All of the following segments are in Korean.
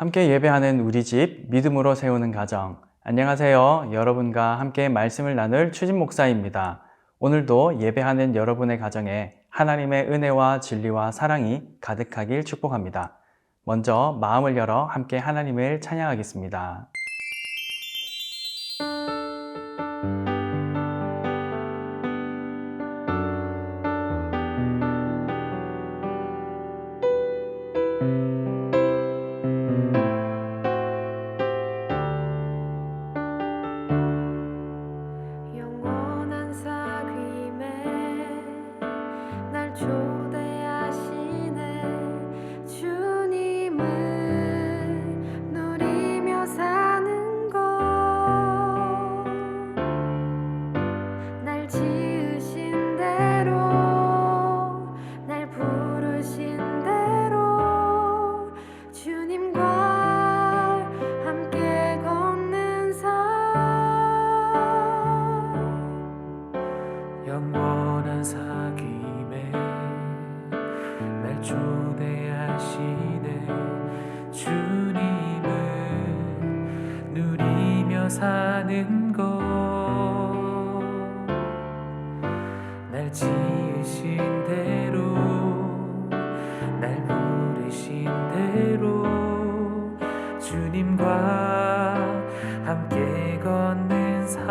함께 예배하는 우리 집, 믿음으로 세우는 가정. 안녕하세요. 여러분과 함께 말씀을 나눌 추진 목사입니다. 오늘도 예배하는 여러분의 가정에 하나님의 은혜와 진리와 사랑이 가득하길 축복합니다. 먼저 마음을 열어 함께 하나님을 찬양하겠습니다. 영원한 사귐에 날 초대하시네. 주님을 누리며 사는 것, 날 지으신 대로, 날 부르신 대로 주님과 함께 걷는 삶. 영원한 사귐에 날 초대하시네. 주님을 누리며 사는 것, 날 지으신 대로, 날 부르신 대로 주님과 함께 걷는 삶.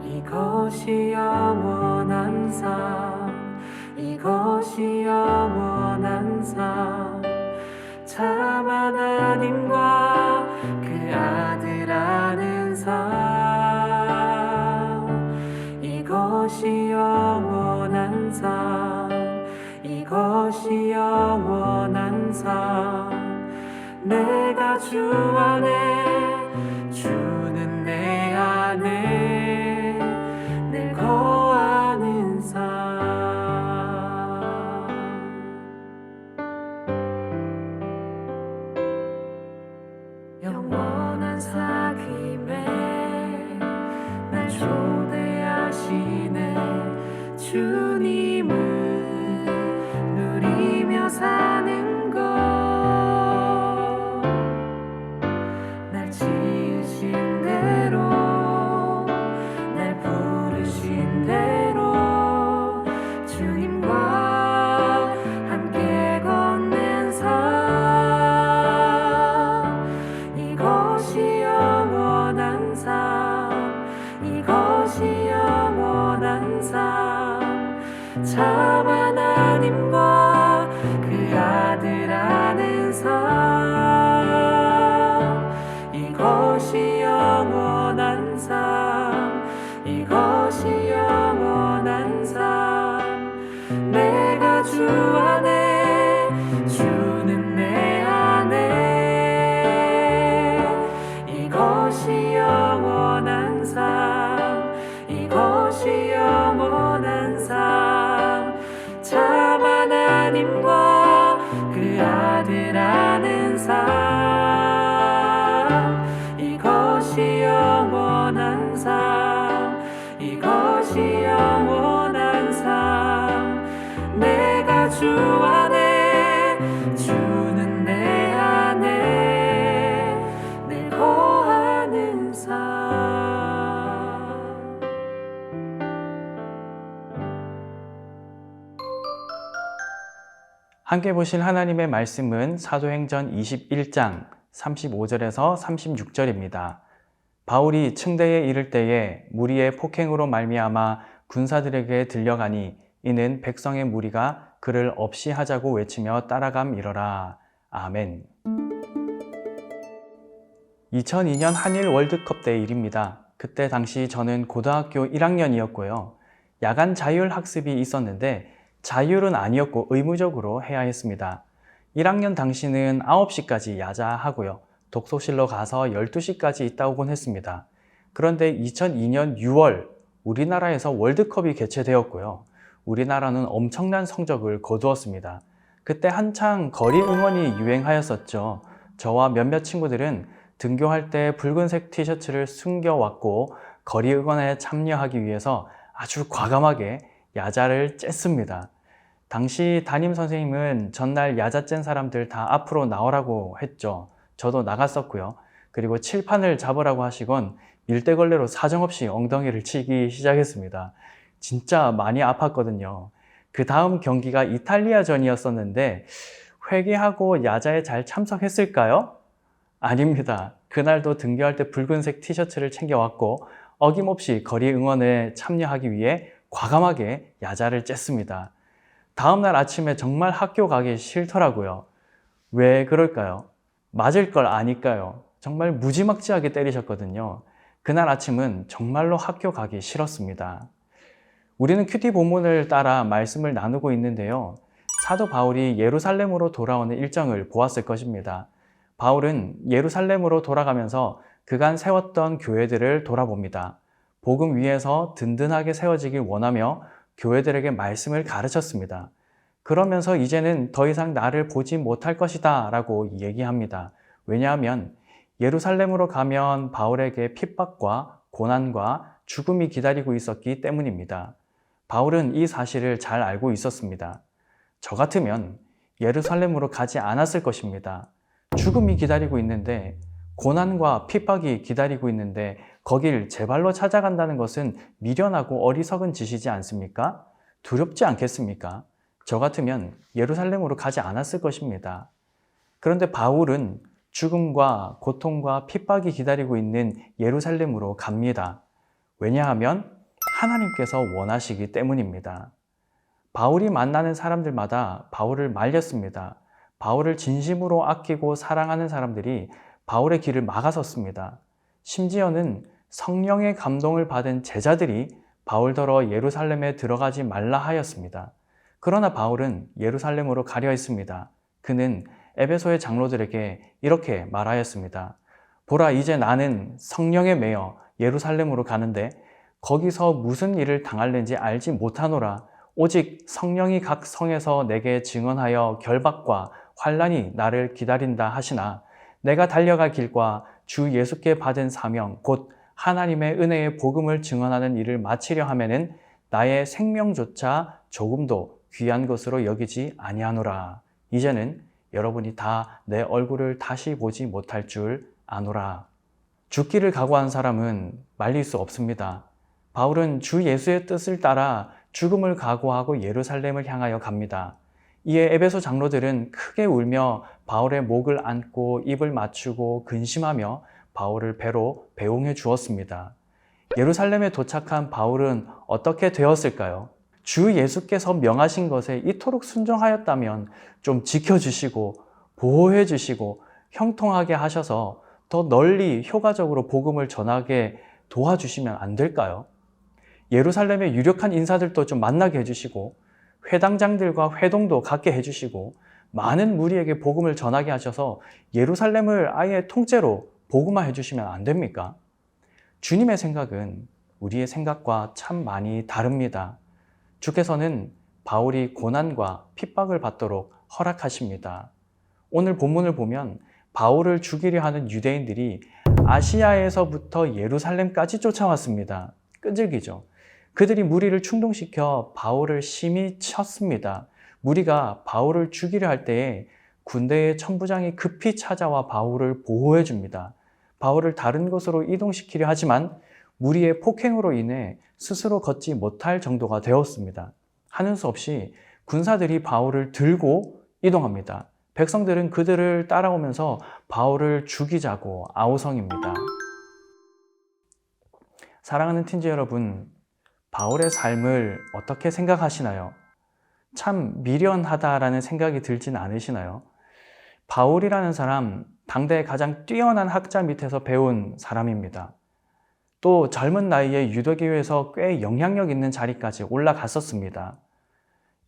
이것이 영원한 삶, 이것이 영원한 삶. 참 하나님과 그 아들 아는 삶. 이것이 영원한 삶, 이것이 영원한 삶. 내가 주 안에, 주는 내 안에 늘 거하는 삶. 영원한 사귐에 날 초대하시네. 주님을 누리며 사는 것, 날 지으신 대로, 날 부르신 대로 주님과 함께 걷는 삶. 이것이 영원한 삶, 이것이 영원한 삶. 참 하나님과 그 아들 아는 삶. 이것이 영원한 삶, 이것이 영원한 삶. 내가 주 안에, 주는 내 안에 이것이 영원한 삶, 이것이 영원한 삶. 참 하나님과 그 아들 아는 삶. 이것이 영원한 삶, 이것이 영원한 삶. 내가 주 안에, 주는 내 안에 늘 거하는 삶. 함께 보실 하나님의 말씀은 사도행전 21장 35절에서 36절입니다. 바울이 층대에 이를 때에 무리의 폭행으로 말미암아 군사들에게 들려가니 이는 백성의 무리가 그를 없이 하자고 외치며 따라감이러라. 아멘. 2002년 한일 월드컵 때 일입니다. 그때 당시 저는 고등학교 1학년이었고요. 야간 자율 학습이 있었는데 자율은 아니었고 의무적으로 해야 했습니다. 1학년 당시는 9시까지 야자하고요. 독서실로 가서 12시까지 있다 오곤 했습니다. 그런데 2002년 6월 우리나라에서 월드컵이 개최되었고요. 우리나라는 엄청난 성적을 거두었습니다. 그때 한창 거리 응원이 유행하였었죠. 저와 몇몇 친구들은 등교할 때 붉은색 티셔츠를 숨겨왔고 거리 응원에 참여하기 위해서 아주 과감하게 야자를 쬐습니다. 당시 담임 선생님은 전날 야자 짠 사람들 다 앞으로 나오라고 했죠. 저도 나갔었고요. 그리고 칠판을 잡으라고 하시곤 밀대걸레로 사정없이 엉덩이를 치기 시작했습니다. 진짜 많이 아팠거든요. 그 다음 경기가 이탈리아전이었었는데 회개하고 야자에 잘 참석했을까요? 아닙니다. 그날도 등교할 때 붉은색 티셔츠를 챙겨왔고 어김없이 거리 응원에 참여하기 위해 과감하게 야자를 쬐습니다. 다음날 아침에 정말 학교 가기 싫더라고요. 왜 그럴까요? 맞을 걸 아니까요. 정말 무지막지하게 때리셨거든요. 그날 아침은 정말로 학교 가기 싫었습니다. 우리는 큐티 본문을 따라 말씀을 나누고 있는데요. 사도 바울이 예루살렘으로 돌아오는 일정을 보았을 것입니다. 바울은 예루살렘으로 돌아가면서 그간 세웠던 교회들을 돌아봅니다. 복음 위에서 든든하게 세워지길 원하며 교회들에게 말씀을 가르쳤습니다. 그러면서 이제는 더 이상 나를 보지 못할 것이다 라고 얘기합니다. 왜냐하면 예루살렘으로 가면 바울에게 핍박과 고난과 죽음이 기다리고 있었기 때문입니다. 바울은 이 사실을 잘 알고 있었습니다. 저 같으면 예루살렘으로 가지 않았을 것입니다. 죽음이 기다리고 있는데, 고난과 핍박이 기다리고 있는데 거길 제 발로 찾아간다는 것은 미련하고 어리석은 짓이지 않습니까? 두렵지 않겠습니까? 저 같으면 예루살렘으로 가지 않았을 것입니다. 그런데 바울은 죽음과 고통과 핍박이 기다리고 있는 예루살렘으로 갑니다. 왜냐하면 하나님께서 원하시기 때문입니다. 바울이 만나는 사람들마다 바울을 말렸습니다. 바울을 진심으로 아끼고 사랑하는 사람들이 바울의 길을 막아섰습니다. 심지어는 성령의 감동을 받은 제자들이 바울더러 예루살렘에 들어가지 말라 하였습니다. 그러나 바울은 예루살렘으로 가려 했습니다. 그는 에베소의 장로들에게 이렇게 말하였습니다. 보라, 이제 나는 성령에 매여 예루살렘으로 가는데 거기서 무슨 일을 당할는지 알지 못하노라. 오직 성령이 각 성에서 내게 증언하여 결박과 환난이 나를 기다린다 하시나 내가 달려갈 길과 주 예수께 받은 사명 곧 하나님의 은혜의 복음을 증언하는 일을 마치려 하면은 나의 생명조차 조금도 귀한 것으로 여기지 아니하노라. 이제는 여러분이 다 내 얼굴을 다시 보지 못할 줄 아노라. 죽기를 각오한 사람은 말릴 수 없습니다. 바울은 주 예수의 뜻을 따라 죽음을 각오하고 예루살렘을 향하여 갑니다. 이에 에베소 장로들은 크게 울며 바울의 목을 안고 입을 맞추고 근심하며 바울을 배로 배웅해 주었습니다. 예루살렘에 도착한 바울은 어떻게 되었을까요? 주 예수께서 명하신 것에 이토록 순종하였다면 좀 지켜주시고 보호해 주시고 형통하게 하셔서 더 널리 효과적으로 복음을 전하게 도와주시면 안 될까요? 예루살렘의 유력한 인사들도 좀 만나게 해주시고 회당장들과 회동도 갖게 해주시고 많은 무리에게 복음을 전하게 하셔서 예루살렘을 아예 통째로 복음화해 주시면 안 됩니까? 주님의 생각은 우리의 생각과 참 많이 다릅니다. 주께서는 바울이 고난과 핍박을 받도록 허락하십니다. 오늘 본문을 보면 바울을 죽이려 하는 유대인들이 아시아에서부터 예루살렘까지 쫓아왔습니다. 끈질기죠. 그들이 무리를 충동시켜 바울을 심히 쳤습니다. 무리가 바울을 죽이려 할 때에 군대의 천부장이 급히 찾아와 바울을 보호해 줍니다. 바울을 다른 곳으로 이동시키려 하지만 무리의 폭행으로 인해 스스로 걷지 못할 정도가 되었습니다. 하는 수 없이 군사들이 바울을 들고 이동합니다. 백성들은 그들을 따라오면서 바울을 죽이자고 아우성입니다. 사랑하는 틴즈 여러분, 바울의 삶을 어떻게 생각하시나요? 참 미련하다라는 생각이 들진 않으시나요? 바울이라는 사람, 당대의 가장 뛰어난 학자 밑에서 배운 사람입니다. 또 젊은 나이에 유대교회에서 꽤 영향력 있는 자리까지 올라갔었습니다.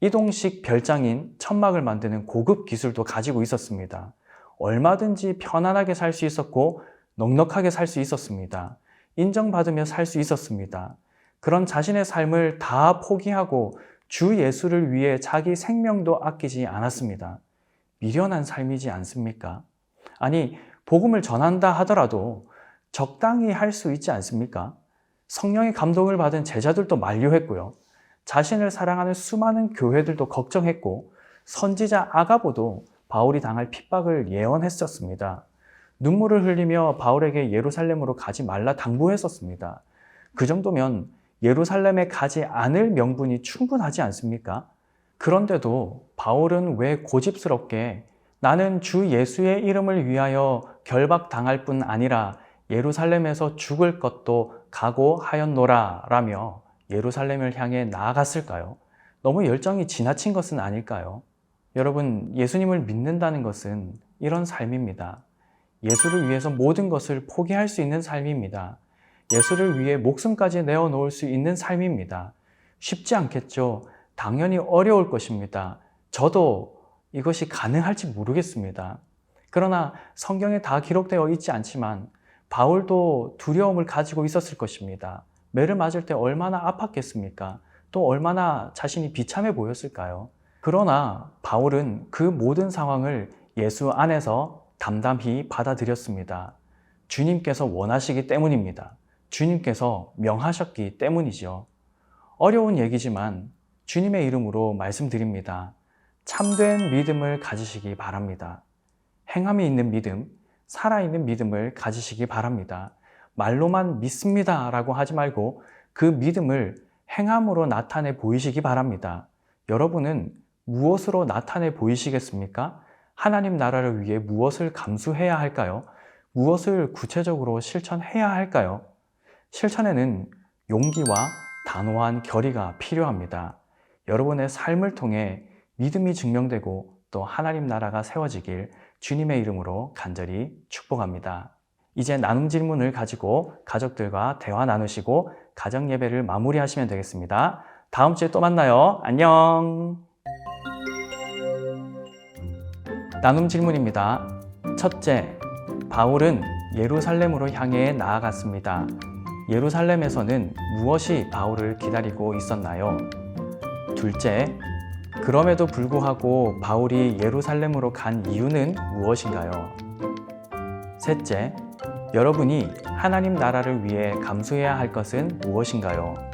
이동식 별장인 천막을 만드는 고급 기술도 가지고 있었습니다. 얼마든지 편안하게 살 수 있었고 넉넉하게 살 수 있었습니다. 인정받으며 살 수 있었습니다. 그런 자신의 삶을 다 포기하고 주 예수를 위해 자기 생명도 아끼지 않았습니다. 미련한 삶이지 않습니까? 아니, 복음을 전한다 하더라도 적당히 할 수 있지 않습니까? 성령의 감동을 받은 제자들도 만류했고요. 자신을 사랑하는 수많은 교회들도 걱정했고 선지자 아가보도 바울이 당할 핍박을 예언했었습니다. 눈물을 흘리며 바울에게 예루살렘으로 가지 말라 당부했었습니다. 그 정도면 예루살렘에 가지 않을 명분이 충분하지 않습니까? 그런데도 바울은 왜 고집스럽게 나는 주 예수의 이름을 위하여 결박당할 뿐 아니라 예루살렘에서 죽을 것도 각오하였노라 라며 예루살렘을 향해 나아갔을까요? 너무 열정이 지나친 것은 아닐까요? 여러분, 예수님을 믿는다는 것은 이런 삶입니다. 예수를 위해서 모든 것을 포기할 수 있는 삶입니다. 예수를 위해 목숨까지 내어놓을 수 있는 삶입니다. 쉽지 않겠죠? 당연히 어려울 것입니다. 저도 이것이 가능할지 모르겠습니다. 그러나 성경에 다 기록되어 있지 않지만 바울도 두려움을 가지고 있었을 것입니다. 매를 맞을 때 얼마나 아팠겠습니까? 또 얼마나 자신이 비참해 보였을까요? 그러나 바울은 그 모든 상황을 예수 안에서 담담히 받아들였습니다. 주님께서 원하시기 때문입니다. 주님께서 명하셨기 때문이죠. 어려운 얘기지만 주님의 이름으로 말씀드립니다. 참된 믿음을 가지시기 바랍니다. 행함이 있는 믿음, 살아있는 믿음을 가지시기 바랍니다. 말로만 믿습니다 라고 하지 말고 그 믿음을 행함으로 나타내 보이시기 바랍니다. 여러분은 무엇으로 나타내 보이시겠습니까? 하나님 나라를 위해 무엇을 감수해야 할까요? 무엇을 구체적으로 실천해야 할까요? 실천에는 용기와 단호한 결의가 필요합니다. 여러분의 삶을 통해 믿음이 증명되고 또 하나님 나라가 세워지길 주님의 이름으로 간절히 축복합니다. 이제 나눔 질문을 가지고 가족들과 대화 나누시고 가정 예배를 마무리하시면 되겠습니다. 다음 주에 또 만나요. 안녕. 나눔 질문입니다. 첫째, 바울은 예루살렘으로 향해 나아갔습니다. 예루살렘에서는 무엇이 바울을 기다리고 있었나요? 둘째, 그럼에도 불구하고 바울이 예루살렘으로 간 이유는 무엇인가요? 셋째, 여러분이 하나님 나라를 위해 감수해야 할 것은 무엇인가요?